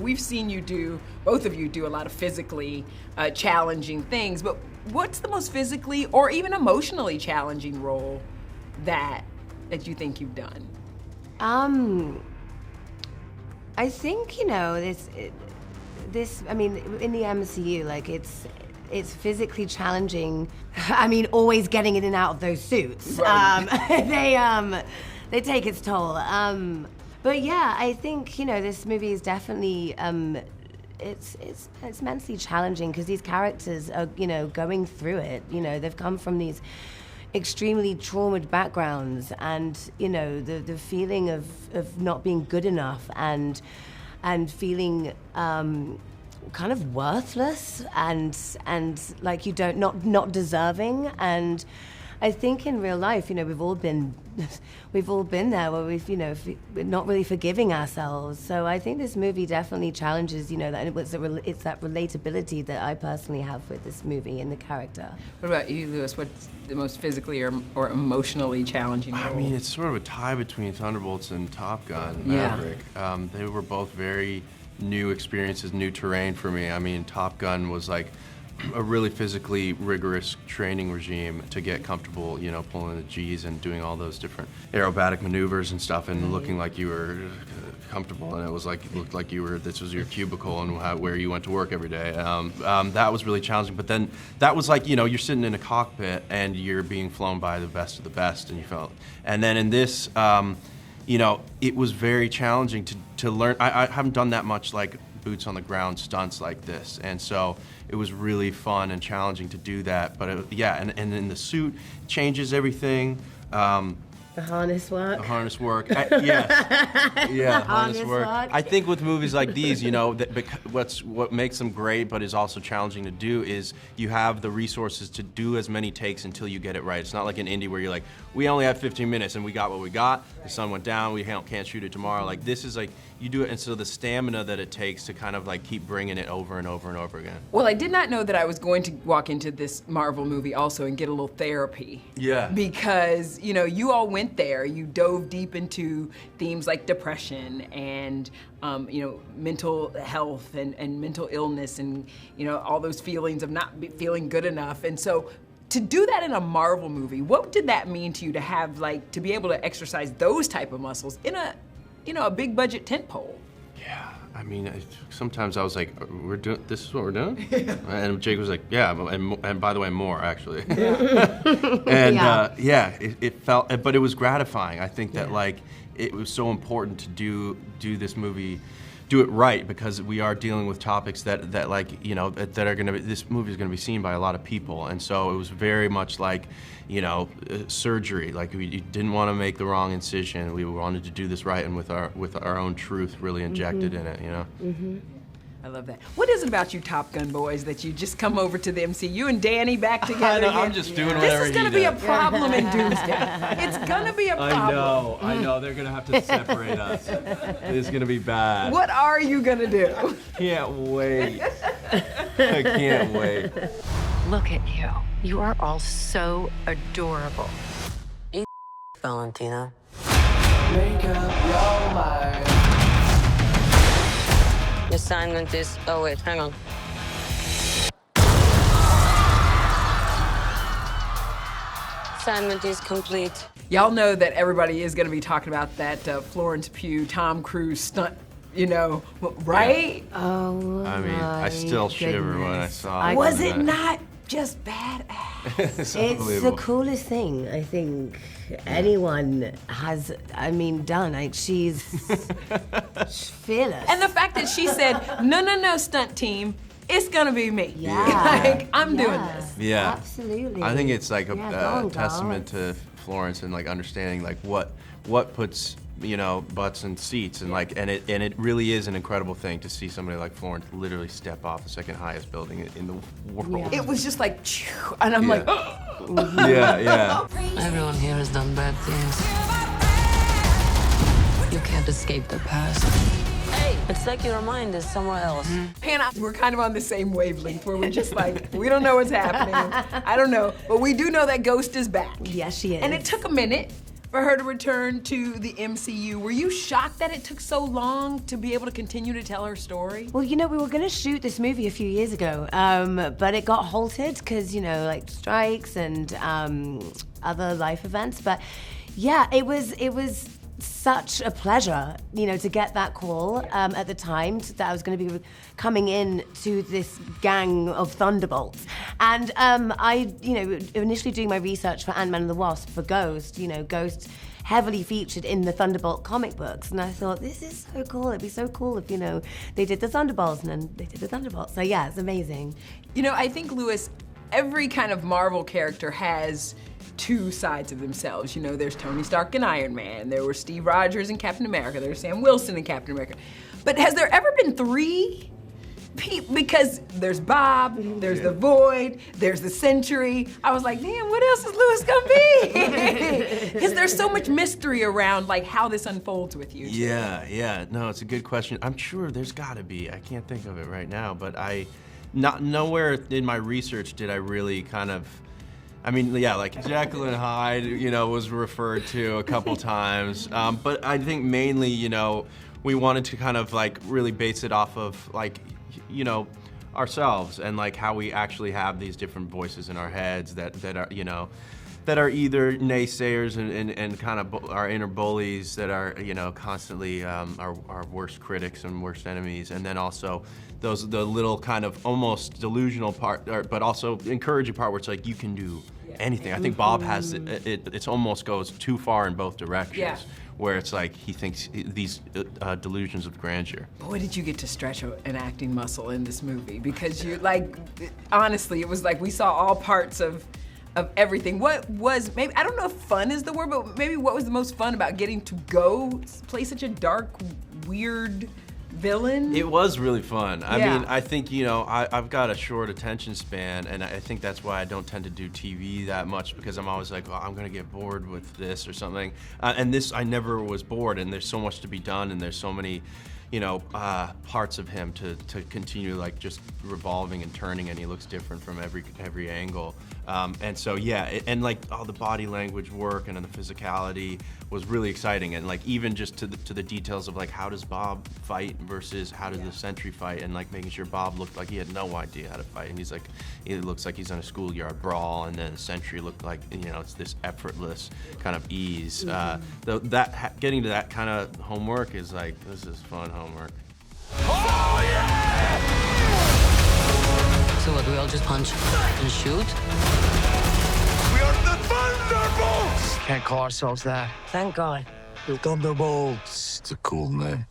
we've seen you do, both of you do a lot of physically challenging things, but what's the most physically or even emotionally challenging role that you think you've done? I think, you know, this, I mean, in the MCU, like, it's physically challenging. I mean, always getting in and out of those suits. Right. They take its toll. But yeah, I think, you know, this movie is definitely, it's mentally challenging because these characters are, you know, going through it. You know, they've come from these extremely traumatized backgrounds, and, you know, the feeling of not being good enough and feeling kind of worthless and like you don't not deserving. And I think in real life, you know, we've all been there where we've, you know, we're not really forgiving ourselves. So I think this movie definitely challenges, you know, that it's that relatability that I personally have with this movie and the character. What about you, Lewis? What's the most physically or emotionally challenging role? I mean, it's sort of a tie between Thunderbolts and Top Gun, Yeah. Maverick. They were both very new experiences, new terrain for me. I mean, Top Gun was like a really physically rigorous training regime to get comfortable, you know, pulling the G's and doing all those different aerobatic maneuvers and stuff, and looking like you were comfortable, and it was like, it looked like this was your cubicle and where you went to work every day. That was really challenging, but then that was like, you know, you're sitting in a cockpit and you're being flown by the best of the best, and you felt, and then in this, you know, it was very challenging to learn. I haven't done that much like boots on the ground stunts like this, and so it was really fun and challenging to do that. But yeah, and in the suit changes everything. The harness work. The harness work. Yeah, harness work. I think with movies like these, you know, what makes them great, but is also challenging to do, is you have the resources to do as many takes until you get it right. It's not like an indie where you're like, we only have 15 minutes and we got what we got. The sun went down. We can't shoot it tomorrow. Like, this is like, you do it, and so the stamina that it takes to kind of like keep bringing it over and over and over again. Well, I did not know that I was going to walk into this Marvel movie also and get a little therapy. Yeah. Because, you know, you all went there. You dove deep into themes like depression and, you know, mental health and mental illness and, you know, all those feelings of not feeling good enough. And so to do that in a Marvel movie, what did that mean to you to have, like, to be able to exercise those type of muscles in a, you know, a big budget tentpole? Yeah, I mean, sometimes I was like, this is what we're doing? And Jake was like, yeah, and by the way, more, actually. And it felt, but it was gratifying. I think that, like, it was so important to do this movie, do it right, because we are dealing with topics that like, you know, that are gonna be, this movie is gonna be seen by a lot of people. And so it was very much like, you know, surgery. Like, we didn't want to make the wrong incision. We wanted to do this right, and with our own truth really injected in it, you know? I love that. What is it about you Top Gun boys that you just come over to the MCU and Danny back together again? I'm just doing whatever This is going to be a problem in Doomsday. It's going to be a problem. I know. They're going to have to separate us. It's going to be bad. What are you going to do? Can't wait. I can't wait. Look at you. You are all so adorable. Eat Valentina. Make up your mind. The assignment is... Oh, wait, hang on. Assignment is complete. Y'all know that everybody is going to be talking about that Florence Pugh, Tom Cruise stunt, you know, right? Yeah. Oh, I mean, I still shiver when I saw it. Was it not just badass? It's It's the unbelievable. coolest thing I think anyone has, I mean, done. Like, she's fearless. And the fact that she said, no, stunt team, it's going to be me. Yeah. Like, I'm doing this. Yeah. Absolutely. I think it's like Yeah, go a on, testament girl. to Florence, and like understanding like what puts, you know, butts in seats, and like, and it really is an incredible thing to see somebody like Florence literally step off the second highest building in the world. It was just like, phew, and I'm like, Yeah. Everyone here has done bad things. You can't escape the past. Hey, it's like your mind is somewhere else. Hannah, we're kind of on the same wavelength where we're just like, we don't know what's happening. I don't know, but we do know that Ghost is back. Yes, she is. And it took a minute, for her to return to the MCU. Were you shocked that it took so long to be able to continue to tell her story? Well, we were going to shoot this movie a few years ago, but it got halted because, like strikes and other life events. But yeah, it was such a pleasure, to get that call at the time that I was going to be coming in to this gang of Thunderbolts. And I, initially doing my research for Ant-Man and the Wasp for Ghost, Ghost heavily featured in the Thunderbolt comic books. And I thought, this is so cool. It'd be so cool if, they did the Thunderbolts and then they did the Thunderbolts. So yeah, it's amazing. I think, Louis, every kind of Marvel character has two sides of themselves. There's Tony Stark and Iron Man. There were Steve Rogers and Captain America. There's Sam Wilson and Captain America. But has there ever been three? Because there's Bob, there's the Void, there's the Sentry. I was like, damn, what else is Louis gonna be? Because there's so much mystery around how this unfolds with you. Yeah. No, it's a good question. I'm sure there's gotta be. I can't think of it right now, but nowhere in my research did I really kind of, Jekyll and Hyde, was referred to a couple times. But I think mainly, we wanted to kind of really base it off of ourselves and how we actually have these different voices in our heads that are, that are either naysayers and kind of our inner bullies that are, constantly our worst critics and worst enemies. And then also the little kind of almost delusional part, but also encouraging part where it's you can do anything. I think Bob has it almost goes too far in both directions. Yeah. Where it's he thinks these delusions of grandeur. Boy, did you get to stretch an acting muscle in this movie, because you honestly, it was we saw all parts of everything. What was, maybe, I don't know if fun is the word, but maybe what was the most fun about getting to go play such a dark, weird villain? It was really fun. I Yeah. mean, I think, I've got a short attention span, and I think that's why I don't tend to do TV that much, because I'm always well, I'm gonna get bored with this or something. And this, I never was bored, and there's so much to be done, and there's so many, parts of him to continue just revolving and turning, and he looks different from every angle. And so yeah, and all the body language work and the physicality was really exciting, and even just to the details of how does Bob fight versus how does the Sentry fight, and making sure Bob looked like he had no idea how to fight, and he looks like he's on a schoolyard brawl, and then the Sentry looked like it's this effortless kind of ease. Getting to that kind of homework is this is fun homework. Oh yeah! So what, do we all just punch and shoot? We are the Thunderbolts! Can't call ourselves that. Thank God. The Thunderbolts. It's a cool name.